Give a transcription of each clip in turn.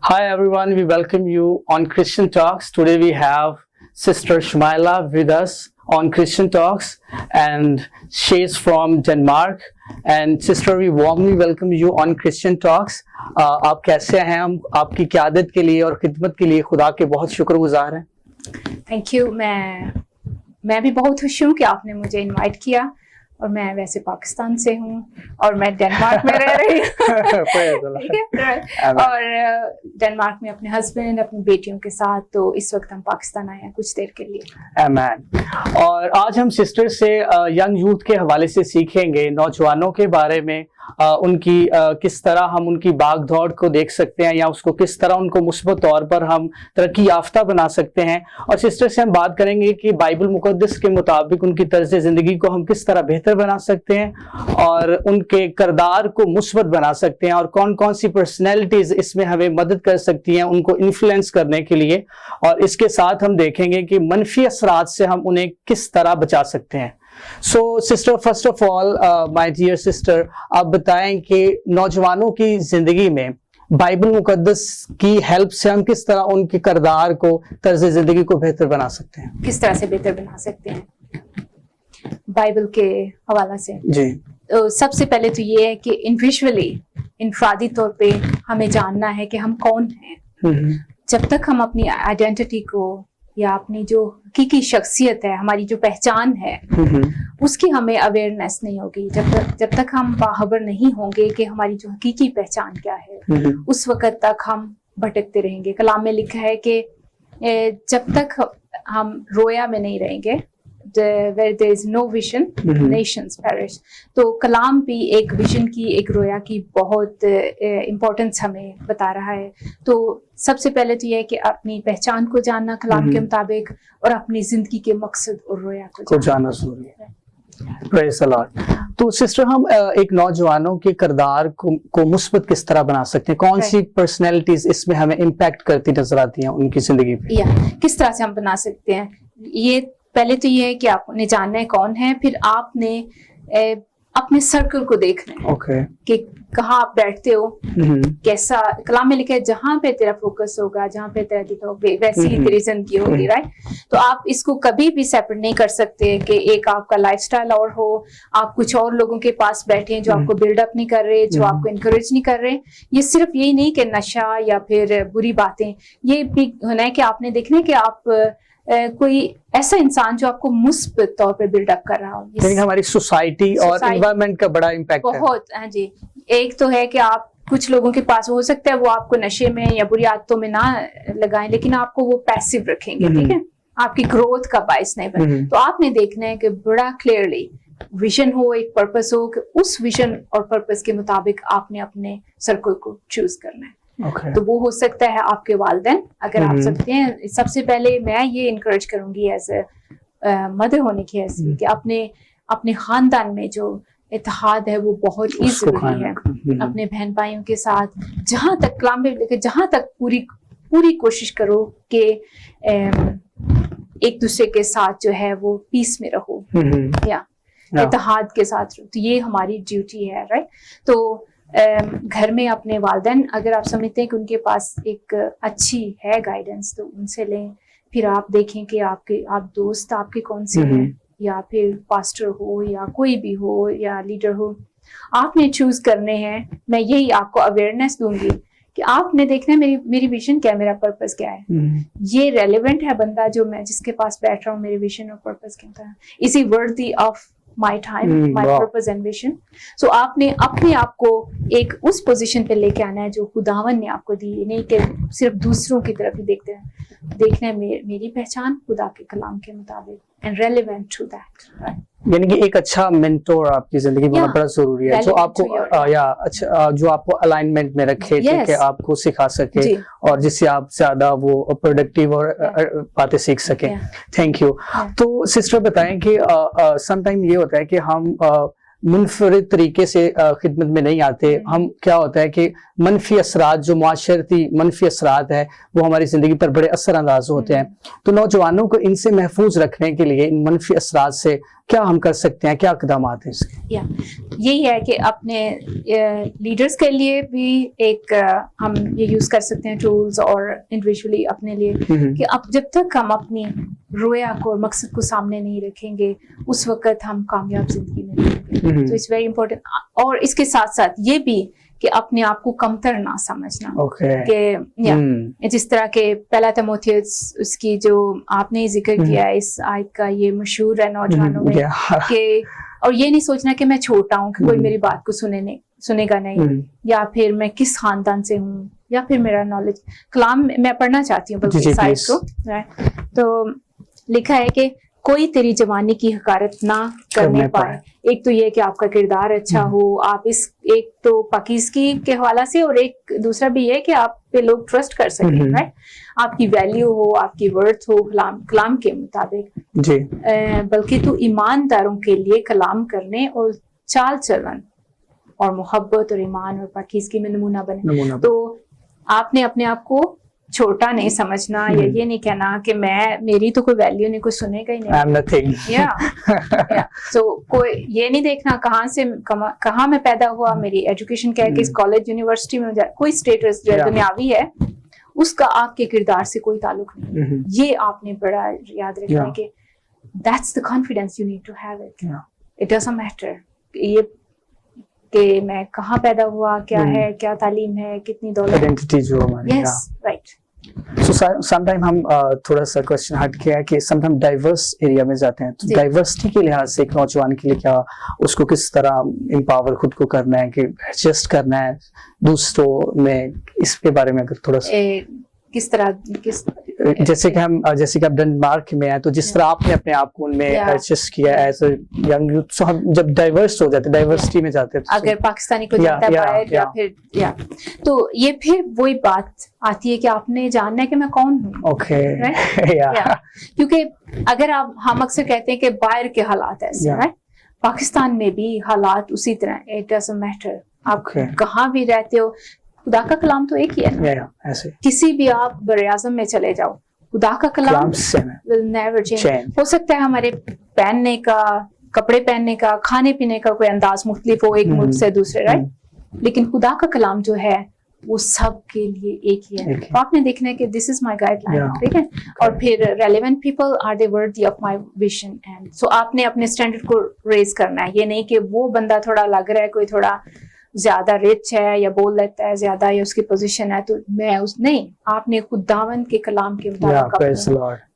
Hi everyone, we welcome you on Christian Talks. Today we have Sister Shmaila with us on Christian Talks, and she is from Denmark. And Sister, we warmly welcome you on Christian Talks. आप कैसे हैं? हम आपकी क़यादत के लिए और खिदमत के लिए खुदा के बहुत शुक्रगुजार हैं. Thank you. मैं भी बहुत खुश हूँ कि आपने मुझे इनवाइट किया, और मैं वैसे पाकिस्तान से हूँ और मैं डेनमार्क में रह रही हूँ. ठीक है. और डेनमार्क में अपने हस्बैंड, अपनी बेटियों के साथ. तो इस वक्त हम पाकिस्तान आए हैं कुछ देर के लिए. आमीन. और आज हम सिस्टर से यंग यूथ के हवाले से सीखेंगे, नौजवानों के बारे में, उनकी किस तरह हम उनकी भाग दौड़ को देख सकते हैं या उसको किस तरह उनको मुस्बत तौर पर हम तरक्की याफ्ता बना सकते हैं. और सिस्टर से हम बात करेंगे कि बाइबल मुकद्दस के मुताबिक उनकी तर्ज ज़िंदगी को हम किस तरह बेहतर बना सकते हैं और उनके किरदार को मुस्बत बना सकते हैं, और कौन कौन सी पर्सनैलिटीज़ इसमें हमें मदद कर सकती हैं उनको इन्फ्लुएंस करने के लिए. और इसके साथ हम देखेंगे कि मनफी असरात से हम उन्हें किस तरह बचा सकते हैं. So sister, first of all, my dear sister, आप बताएं कि नौजवानों की जिंदगी में बाइबल मुकद्दस की हेल्प से हम किस तरह उनके किरदार को, तर्ज जिंदगी को बेहतर बना सकते हैं. किस तरह से बेहतर बना सकते हैं बाइबल के हवाला से. जी. तो सबसे पहले तो ये है कि इंडिविजुअली, इनफरादी तौर पे हमें जानना है कि हम कौन हैं. जब तक हम अपनी आइडेंटिटी को या अपनी जो हकीकी शख्सियत है, हमारी जो पहचान है, उसकी हमें अवेयरनेस नहीं होगी. जब तक हम बाखबर नहीं होंगे कि हमारी जो हकीकी पहचान क्या है, उस वक्त तक हम भटकते रहेंगे. कलाम में लिखा है कि जब तक हम रोया में नहीं रहेंगे, where there is no vision, nations perish. तो कलाम भी एक विजन की, एक रोया की बहुत इम्पोर्टेंस हमें बता रहा है. तो सबसे पहले तो ये है कि अपनी पहचान को जानना कलाम के मुताबिक, और अपनी जिंदगी के मकसद और रोया को जानना जरूरी है. Praise the Lord. तो सिस्टर, हम एक नौजवानों के किरदार को मुस्बत किस तरह बना सकते हैं? कौन सी पर्सनैलिटीज इसमें हमें इम्पैक्ट करती नजर आती हैं उनकी जिंदगी पे? या किस तरह से हम बना सकते हैं? ये पहले तो ये है कि आपने जानना है कौन है, फिर आपने अपने सर्कल को देखना है. okay. कि कहाँ आप बैठते हो, कैसा. कलाम में लिखा है जहाँ पे तेरा फोकस होगा, जहाँ पे तेरा दिल होगा, वैसी ही तेरी जिंदगी होगी. राइट. तो आप इसको कभी भी सेपरेट नहीं कर सकते कि एक आपका लाइफस्टाइल और हो, आप कुछ और लोगों के पास बैठे हैं जो आपको बिल्डअप नहीं कर रहे, जो आपको इनकरेज नहीं कर रहे. ये सिर्फ यही नहीं कि नशा या फिर बुरी बातें, ये भी होना है कि आपने देखना है कि आप कोई ऐसा इंसान जो आपको मुस्बत तौर पे बिल्डअप कर रहा हो. हमारी सोसाइटी और एनवायरनमेंट का बड़ा इम्पैक्ट है बहुत. हाँ जी. एक तो है कि आप कुछ लोगों के पास हो सकता है वो आपको नशे में या बुरी आदतों में ना लगाएं, लेकिन आपको वो पैसिव रखेंगे. ठीक है. आपकी ग्रोथ का बाइस नहीं बने. तो आपने देखना है कि बड़ा क्लियरली विजन हो, एक पर्पस हो, कि उस विजन और पर्पस के मुताबिक आपने अपने सर्कल को चूज करना है. Okay. तो वो हो सकता है आपके वालिदैन, अगर आप सकते हैं. सबसे पहले मैं ये इनकरेज करूंगी एज ए मदर होने की हैसियत कि अपने खानदान में जो इत्तेहाद है वो बहुत ही जरूरी है. अपने बहन भाइयों के साथ जहां तक कलाम में लिखा, जहां तक पूरी कोशिश करो कि एक दूसरे के साथ जो है वो पीस में रहो, या इत्तेहाद के साथ रहो. तो ये हमारी ड्यूटी है. राइट. तो घर में अपने वालिदैन, अगर आप समझते हैं कि उनके पास एक अच्छी है गाइडेंस, तो उनसे लें. फिर आप देखें कि आप दोस्त आपके कौन से हैं, या फिर पास्टर हो या कोई भी हो या लीडर हो, आपने चूज करने हैं. मैं यही आपको अवेयरनेस दूंगी कि आपने देखना है मेरी विजन क्या है, मेरा पर्पस क्या है. ये रेलेवेंट है बंदा जो मैं जिसके पास बैठ रहा हूँ, मेरे विजन और पर्पस के अंदर. Is he worthy of my time, my purpose and vision. So आपने अपने आप को एक उस पोजीशन पे लेके आना है जो खुदावन ने आपको दी, नहीं कि सिर्फ दूसरों की तरफ ही देखते हैं. देखना है मेरी पहचान खुदा के कलाम के मुताबिक and relevant to that. Right? यानी कि एक अच्छा मेंटोर आपकी जिंदगी में बड़ा जरूरी है, जो आपको जो आपको अलाइनमेंट में रखे, कि आपको सिखा सके और जिससे आप ज्यादा वो प्रोडक्टिव और बातें सीख सकें. Thank you. तो सिस्टर बताएं कि समटाइम ये होता है कि हम منفرد طریقے سے خدمت میں نہیں آتے. ہم کیا ہوتا ہے کہ منفی اثرات جو معاشرتی منفی اثرات ہے وہ ہماری زندگی پر بڑے اثر انداز ہوتے ہیں. تو نوجوانوں کو ان سے محفوظ رکھنے کے لیے ان منفی اثرات سے کیا ہم کر سکتے ہیں, کیا اقدامات ہیں اس کے؟ یہی ہے کہ اپنے لیڈرز کے لیے بھی ایک ہم یہ یوز کر سکتے ہیں ٹولز, اور انڈیویجولی اپنے لیے کہ اب جب تک ہم اپنی رویا کو اور مقصد کو سامنے نہیں رکھیں گے اس وقت ہم کامیاب زندگی میں نہیں ہوں گے. تو اٹس ویری امپورٹنٹ. اور اس کے ساتھ ساتھ یہ بھی کہ اپنے آپ کو کمتر نہ سمجھنا, کہ جس طرح کہ پہلا تیموتھیوس اس کی جو آپ نے ذکر کیا ہے اس آیت کا, یہ مشہور ہے نوجوانوں میں کہ, اور یہ نہیں سوچنا کہ میں چھوٹا ہوں کہ کوئی میری بات کو سنے گا نہیں, یا پھر میں کس خاندان سے ہوں, یا پھر میرا نالج. کلام میں پڑھنا چاہتی ہوں بلکہ اس آیت کو. تو لکھا ہے کہ کوئی تیری جوانی کی حقارت نہ کرنے پائے. ایک تو یہ کہ آپ کا کردار اچھا ہو, آپ اس ایک تو پاکیزگی کے حوالہ سے, اور ایک دوسرا بھی یہ کہ آپ پہ لوگ ٹرسٹ کر سکیں, رائٹ, آپ کی ویلیو ہو, آپ کی ورتھ ہو کلام کے مطابق. جی بلکہ تو ایمانداروں کے لیے کلام کرنے اور چال چلن اور محبت اور ایمان اور پاکیزگی میں نمونہ بنے. تو آپ نے اپنے آپ کو چھوٹا نہیں سمجھنا, یا یہ نہیں کہنا کہ میری تو کوئی ویلیو نہیں, کوئی سنے گا ہی نہیں. سو کوئی یہ نہیں دیکھنا کہاں میں پیدا ہوا, میری ایجوکیشن کیا ہے, کس کالج یونیورسٹی میں, کوئی اسٹیٹس جو دنیاوی ہے اس کا آپ کے کردار سے کوئی تعلق نہیں. یہ آپ نے بڑا یاد رکھنا ہے کہ that's the confidence you need to have it. It doesn't matter یہ کہ میں کہاں پیدا ہوا, کیا ہے, کیا تعلیم ہے, کتنی دولت, آئیڈینٹی جو ہماری. Yes right. سو سم ٹائم ہم تھوڑا سا کوشچن ہٹ کیا ہے کہ سم ٹائم ڈائیورس ایریا میں جاتے ہیں, تو ڈائیورسٹی کے لحاظ سے ایک نوجوان کے لیے کیا اس کو کس طرح امپاور خود کو کرنا ہے, کہ ایڈجسٹ کرنا ہے دوسروں میں, اس کے بارے میں اگر تھوڑا سا کس طرح جیسے کہ آپ ڈنمارک میں ہیں, تو جس طرح آپ نے اپنے آپ کو ان میں ایڈجسٹ کیا ایز اے ینگ یوتھ, سو ہم جب ڈائیورس ہو جاتے, ڈائیورسٹی میں جاتے ہیں, اگر پاکستانی کو جاتا ہے باہر یا پھر تو یہ پھر وہی بات آتی ہے کہ آپ نے جاننا ہے کہ میں کون ہوں. اوکے, کیونکہ اگر ہم اکثر کہتے ہیں کہ باہر کے حالات ایسے ہیں, پاکستان میں بھی حالات اسی طرح, اٹ ڈزنٹ میٹر آپ کہاں بھی رہتے ہو, خدا کا کلام تو ایک ہی ہے نا. کسی بھی آپ براعظم میں چلے جاؤ, خدا کا کلام will never change. ہو سکتا ہے ہمارے پہننے کا, کپڑے پہننے کا, کھانے پینے کا کوئی انداز مختلف ہو ایک ملک سے دوسرے, رائٹ, لیکن خدا کا کلام جو ہے وہ سب کے لیے ایک ہی ہے. آپ نے دیکھنا ہے کہ دس از مائی گائیڈ لائن, ٹھیک ہے, اور پھر relevant people are they worthy of my vision. And so آپ نے اپنے اسٹینڈرڈ کو ریز کرنا ہے. یہ نہیں کہ وہ بندہ تھوڑا لگ رہا ہے, کوئی تھوڑا زیادہ رچ ہے یا بول لیتا ہے زیادہ, یا اس کی پوزیشن ہے, تو میں نہیں, آپ نے خداوند کے کلام کے مطابق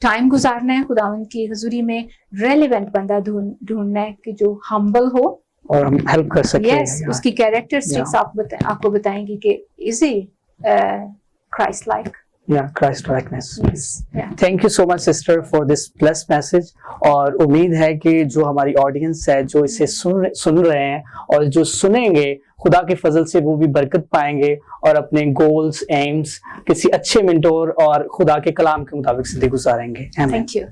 ٹائم گزارنا ہے, خداوند کی حضوری میں ریلیونٹ بندہ ڈھونڈنا ہے کہ جو ہمبل ہو اور ہم ہیلپ کر سکیں. یس, اس کی کیریکٹرسٹکس آپ کو بتائیں گی کہ is he Christ like. Christ likeness. Thank you so much sister for this blessed message. اور امید ہے کہ جو ہماری آڈینس ہے جو اسے سن رہے ہیں اور جو سنیں گے, خدا کے فضل سے وہ بھی برکت پائیں گے اور اپنے گولز, ایمز کسی اچھے منٹور اور خدا کے کلام کے مطابق زندگی گزاریں گے. Thank you.